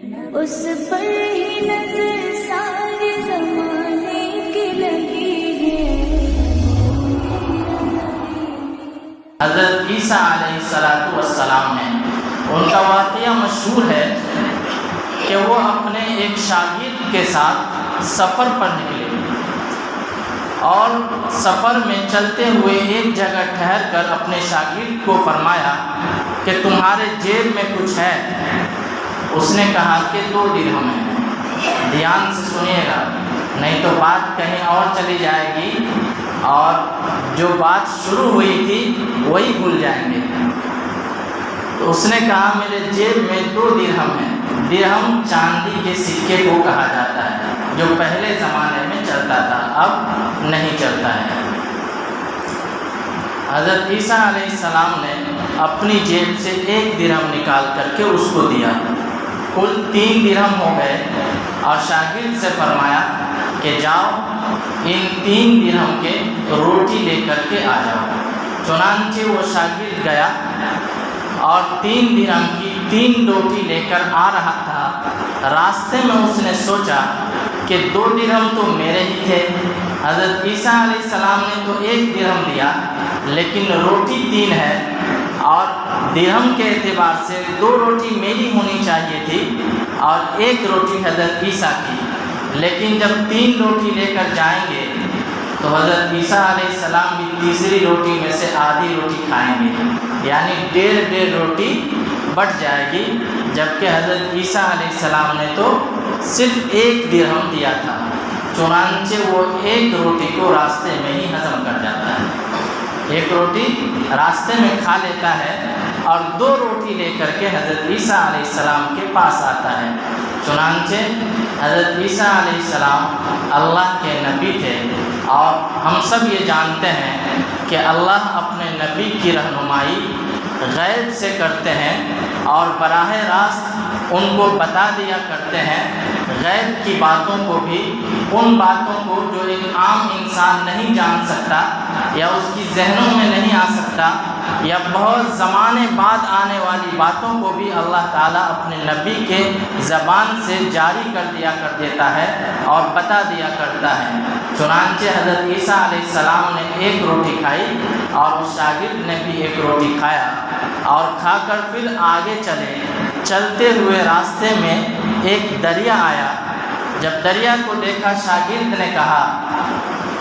اس پر ہی نظر سارے زمانے کی لگی ہے۔ حضرت عیسیٰ علیہ السلام ہیں، ان کا واقعہ مشہور ہے کہ وہ اپنے ایک شاگرد کے ساتھ سفر پر نکلے اور سفر میں چلتے ہوئے ایک جگہ ٹھہر کر اپنے شاگرد کو فرمایا کہ تمہارے جیب میں کچھ ہے؟ اس نے کہا کہ 2 درہم ہیں۔ دھیان سے سنیے گا، نہیں تو بات کہیں اور چلی جائے گی اور جو بات شروع ہوئی تھی وہی بھول جائیں گے۔ تو اس نے کہا میرے جیب میں 2 درہم ہیں۔ درہم چاندی کے سکے کو کہا جاتا ہے جو پہلے زمانے میں چلتا تھا، اب نہیں چلتا ہے۔ حضرت عیسیٰ علیہ السلام نے اپنی جیب سے 1 درہم نکال کر کے اس کو دیا، کل 3 درہم ہو گئے، اور شاگرد سے فرمایا کہ جاؤ ان 3 درہم کے روٹی لے کر کے آ جاؤ۔ چنانچہ وہ شاگرد گیا اور 3 درہم کی 3 روٹی لے کر آ رہا تھا۔ راستے میں اس نے سوچا کہ 2 درہم تو میرے ہی تھے، حضرت عیسیٰ علیہ السلام نے تو 1 درہم دیا، لیکن روٹی 3 ہے اور درہم کے اعتبار سے 2 روٹی میری ہونی چاہیے تھی اور 1 روٹی حضرت عیسیٰ کی۔ لیکن جب 3 روٹی لے کر جائیں گے تو حضرت عیسیٰ علیہ السلام بھی تیسری روٹی میں سے آدھی روٹی کھائیں گے، یعنی 1.5 روٹی بٹ جائے گی، جبکہ حضرت عیسیٰ علیہ السلام نے تو صرف 1 درہم دیا تھا۔ چنانچہ وہ 1 روٹی کو راستے میں ہی ہضم کر جاتا ہے، 1 روٹی راستے میں کھا لیتا ہے اور 2 روٹی لے کر کے حضرت عیسیٰ علیہ السلام کے پاس آتا ہے۔ چنانچہ حضرت عیسیٰ علیہ السلام اللہ کے نبی تھے، اور ہم سب یہ جانتے ہیں کہ اللہ اپنے نبی کی رہنمائی غیب سے کرتے ہیں اور براہ راست ان کو بتا دیا کرتے ہیں غیب کی باتوں کو بھی، ان باتوں کو جو ایک عام انسان نہیں جان سکتا یا اس کی ذہنوں میں نہیں آ سکتا، یا بہت زمانے بعد آنے والی باتوں کو بھی اللہ تعالیٰ اپنے نبی کے زبان سے جاری کر دیا کر دیتا ہے اور بتا دیا کرتا ہے۔ چنانچہ حضرت عیسیٰ علیہ السلام نے 1 روٹی کھائی اور اس شاگرد نے بھی 1 روٹی کھایا، اور کھا کر پھر آگے چلے۔ چلتے ہوئے راستے میں ایک دریا آیا۔ جب دریا کو دیکھا شاگرد نے کہا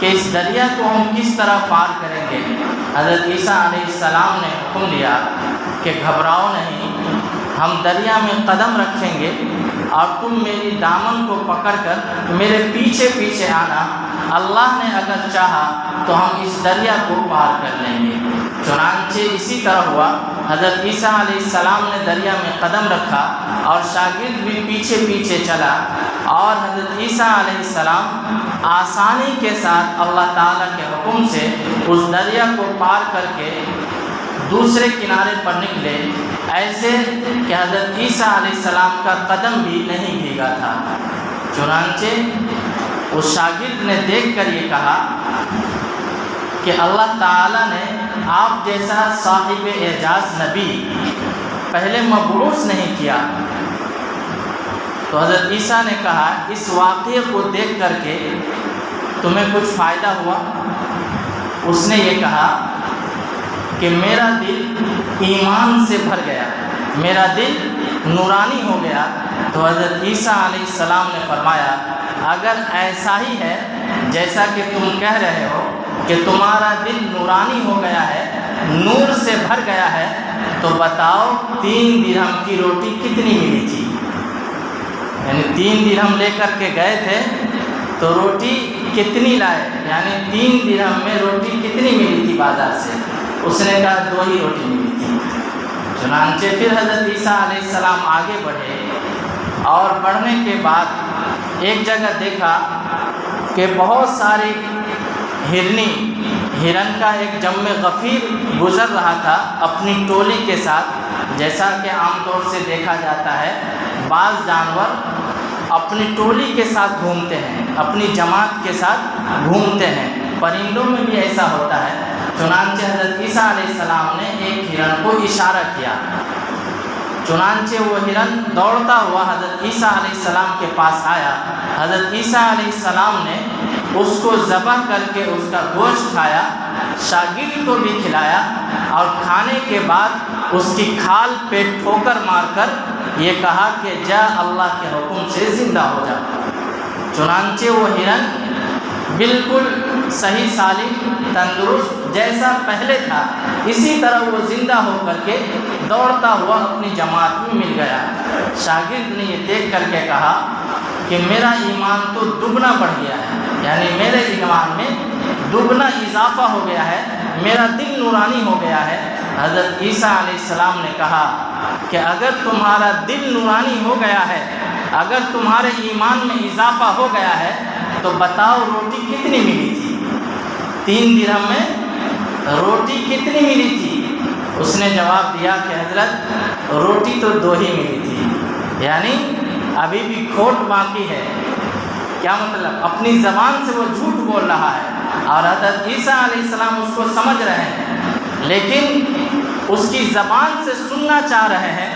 کہ اس دریا کو ہم کس طرح پار کریں گے؟ حضرت عیسیٰ علیہ السلام نے حکم دیا کہ گھبراؤ نہیں، ہم دریا میں قدم رکھیں گے اور تم میری دامن کو پکڑ کر میرے پیچھے پیچھے آنا، اللہ نے اگر چاہا تو ہم اس دریا کو پار کر لیں گے۔ چنانچہ اسی طرح ہوا، حضرت عیسیٰ علیہ السلام نے دریا میں قدم رکھا اور شاگرد بھی پیچھے پیچھے چلا، اور حضرت عیسیٰ علیہ السلام آسانی کے ساتھ اللہ تعالیٰ کے حکم سے اس دریا کو پار کر کے دوسرے کنارے پر نکلے، ایسے کہ حضرت عیسیٰ علیہ السلام کا قدم بھی نہیں بھیگا تھا۔ چنانچہ اس شاگرد نے دیکھ کر یہ کہا کہ اللہ تعالیٰ نے آپ جیسا صاحب اعجاز نبی پہلے مبعوث نہیں کیا۔ تو حضرت عیسیٰ نے کہا اس واقعے کو دیکھ کر کے تمہیں کچھ فائدہ ہوا؟ اس نے یہ کہا کہ میرا دل ایمان سے بھر گیا، میرا دل نورانی ہو گیا۔ تو حضرت عیسیٰ علیہ السلام نے فرمایا اگر ایسا ہی ہے جیسا کہ تم کہہ رہے ہو کہ تمہارا دل نورانی ہو گیا ہے، نور سے بھر گیا ہے، تو بتاؤ 3 درہم کی روٹی کتنی ملی تھی؟ یعنی 3 درہم لے کر کے گئے تھے تو روٹی کتنی لائے، یعنی 3 درہم میں روٹی کتنی ملی تھی بازار سے؟ اس نے کہا 2 ہی روٹی ملی تھی۔ چنانچہ پھر حضرت عیسیٰ علیہ السلام آگے بڑھے، اور بڑھنے کے بعد ایک جگہ دیکھا کہ بہت ساری ہرن کا ایک جم غفیر گزر رہا تھا اپنی ٹولی کے ساتھ۔ جیسا کہ عام طور سے دیکھا جاتا ہے بعض جانور اپنی ٹولی کے ساتھ گھومتے ہیں، اپنی جماعت کے ساتھ گھومتے ہیں، پرندوں میں بھی ایسا ہوتا ہے۔ چنانچہ حضرت عیسیٰ علیہ السلام نے ایک ہرن کو اشارہ کیا چنانچہ وہ ہرن دوڑتا ہوا حضرت عیسیٰ علیہ السلام کے پاس آیا. حضرت عیسیٰ علیہ السلام نے اس کو ذبح کر کے اس کا گوشت کھایا، شاگرد کو بھی کھلایا، اور کھانے کے بعد اس کی کھال پہ ٹھوکر مار کر یہ کہا کہ جا اللہ کے حکم سے زندہ ہو جا. چنانچہ وہ ہرن بالکل صحیح سالم تندرست جیسا پہلے تھا اسی طرح وہ زندہ ہو کر کے دوڑتا ہوا اپنی جماعت میں مل گیا. شاگرد نے یہ دیکھ کر کے کہا کہ میرا ایمان تو دگنا بڑھ گیا ہے، یعنی میرے ایمان میں دگنا اضافہ ہو گیا ہے، میرا دل نورانی ہو گیا ہے. حضرت عیسیٰ علیہ السلام نے کہا کہ اگر تمہارا دل نورانی ہو گیا ہے، اگر تمہارے ایمان میں اضافہ ہو گیا ہے تو بتاؤ روٹی کتنی ملی تھی؟ 3 درہم میں روٹی کتنی ملی تھی؟ اس نے جواب دیا کہ حضرت روٹی تو 2 ہی ملی تھی، یعنی ابھی بھی کھوٹ باقی ہے. کیا مطلب؟ اپنی زبان سے وہ جھوٹ بول رہا ہے اور حضرت عیسیٰ علیہ السلام اس کو سمجھ رہے ہیں، لیکن اس کی زبان سے سننا چاہ رہے ہیں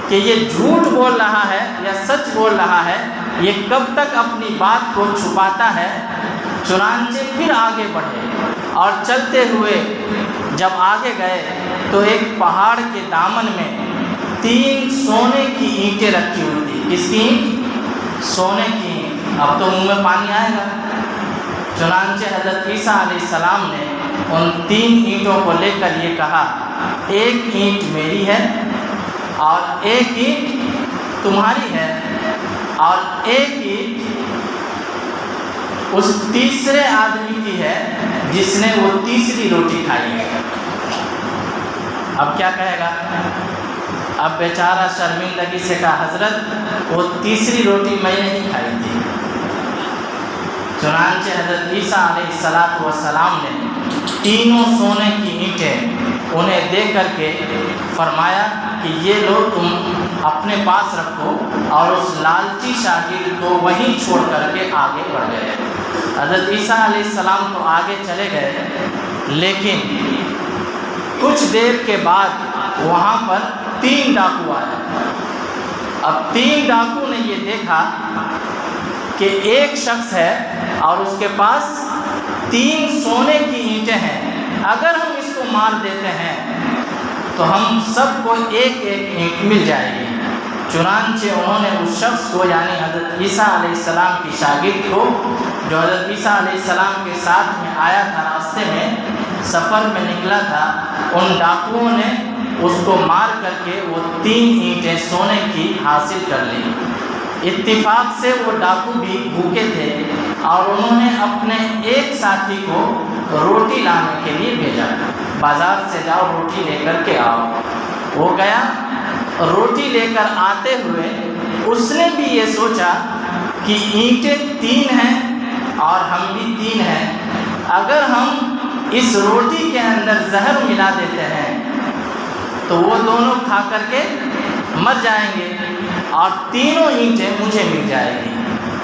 کہ یہ جھوٹ بول رہا ہے یا سچ بول رہا ہے، یہ کب تک اپنی بات کو چھپاتا ہے. چنانچہ پھر آگے بڑھے اور چلتے ہوئے جب آگے گئے تو ایک پہاڑ کے دامن میں 3 سونے کی اینٹیں رکھی ہوئی تھی. کس کی اینٹ؟ سونے کی اینٹ. اب تو منہ میں پانی آئے گا. چنانچہ حضرت عیسیٰ علیہ السلام نے ان 3 اینٹوں کو لے کر یہ کہا، ایک اینٹ میری ہے اور ایک اینٹ تمہاری ہے اور ایک اینٹ اس تیسرے آدمی کی ہے جس نے وہ تیسری روٹی کھائی ہے. اب کیا کہے گا؟ اب بیچارہ شرمندگی سے کہا حضرت وہ تیسری روٹی میں نے ہی کھائی تھی. چنانچہ حضرت عیسیٰ علیہ السلام نے 3 سونے کی اینٹیں انہیں دے کر کے فرمایا کہ یہ لو تم اپنے پاس رکھو، اور اس لالچی شاگرد کو وہیں چھوڑ کر کے آگے بڑھ گئے. حضرت عیسیٰ علیہ السلام تو آگے چلے گئے، لیکن کچھ دیر کے بعد وہاں پر 3 ڈاکو آئے. اب 3 ڈاکو نے یہ دیکھا کہ ایک شخص ہے اور اس کے پاس 3 سونے کی اینٹیں ہیں، اگر ہم اس کو مار دیتے ہیں تو ہم سب کو ایک ایک اینٹ مل جائے گی. چنانچہ انہوں نے اس شخص کو، یعنی حضرت عیسیٰ علیہ السلام کی شاگرد کو، جو حضرت عیسیٰ علیہ السلام کے ساتھ میں آیا تھا، راستے میں سفر میں نکلا تھا، ان ڈاکوؤں نے اس کو مار کر کے وہ 3 اینٹیں سونے کی حاصل کر لی. اتفاق سے وہ ڈاکو بھی بھوکے تھے اور انہوں نے اپنے ایک ساتھی کو روٹی لانے کے لیے بھیجا، بازار سے جاؤ روٹی لے کر کے آؤ. وہ گیا، روٹی لے کر آتے ہوئے اس نے بھی یہ سوچا کہ اینٹیں 3 ہیں اور ہم بھی 3 ہیں، اگر ہم اس روٹی کے اندر زہر ملا دیتے ہیں تو وہ دونوں کھا کر کے مر جائیں گے اور 3 اینٹیں مجھے مل جائے گی.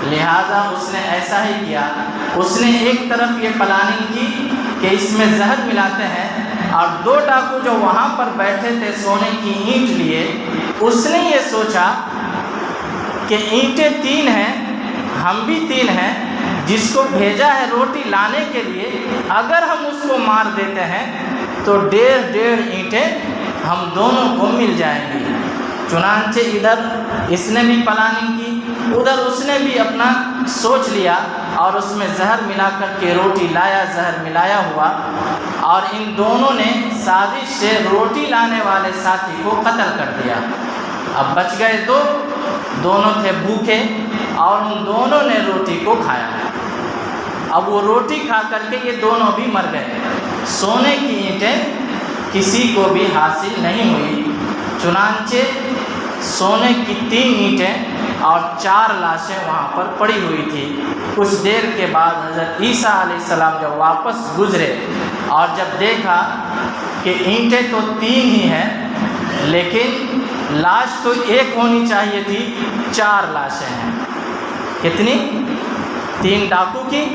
لہذا اس نے ایسا ہی کیا. اس نے ایک طرف یہ پلاننگ کی کہ اس میں زہر ملاتے ہیں، اور 2 ڈاکو جو وہاں پر بیٹھے تھے سونے کی اینٹ لیے، اس نے یہ سوچا کہ اینٹیں 3 ہیں، ہم بھی 3 ہیں، جس کو بھیجا ہے روٹی لانے کے لیے، اگر ہم اس کو مار دیتے ہیں تو 1.5 اینٹیں ہم دونوں کو مل جائیں گی. چنانچہ ادھر اس نے بھی پلاننگ کی، ادھر اس نے بھی اپنا سوچ لیا اور اس میں زہر ملا کر کے روٹی لایا، زہر ملایا ہوا، اور ان دونوں نے سازش سے روٹی لانے والے ساتھی کو قتل کر دیا. اب بچ گئے دونوں تھے بھوکے اور ان دونوں نے روٹی کو کھایا. اب وہ روٹی کھا کر کے یہ دونوں بھی مر گئے. سونے کی اینٹیں کسی کو بھی حاصل نہیں ہوئی. چنانچہ سونے کی 3 اینٹیں اور 4 لاشیں وہاں پر پڑی ہوئی تھی. کچھ دیر کے بعد حضرت عیسیٰ علیہ السلام جب واپس گزرے اور جب دیکھا کہ اینٹیں تو 3 ہی ہیں لیکن لاش تو ایک ہونی چاہیے تھی، 4 لاشیں ہیں. کتنی؟ 3 ڈاکو کی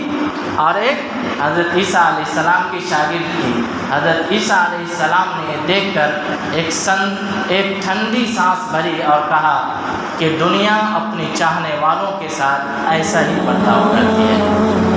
اور ایک حضرت عیسیٰ علیہ السلام کی شاگرد کی. حضرت عیسیٰ علیہ السلام نے یہ دیکھ کر ایک ٹھنڈی سانس بھری اور کہا کہ دنیا اپنی چاہنے والوں کے ساتھ ایسا ہی برتاؤ کرتی ہے۔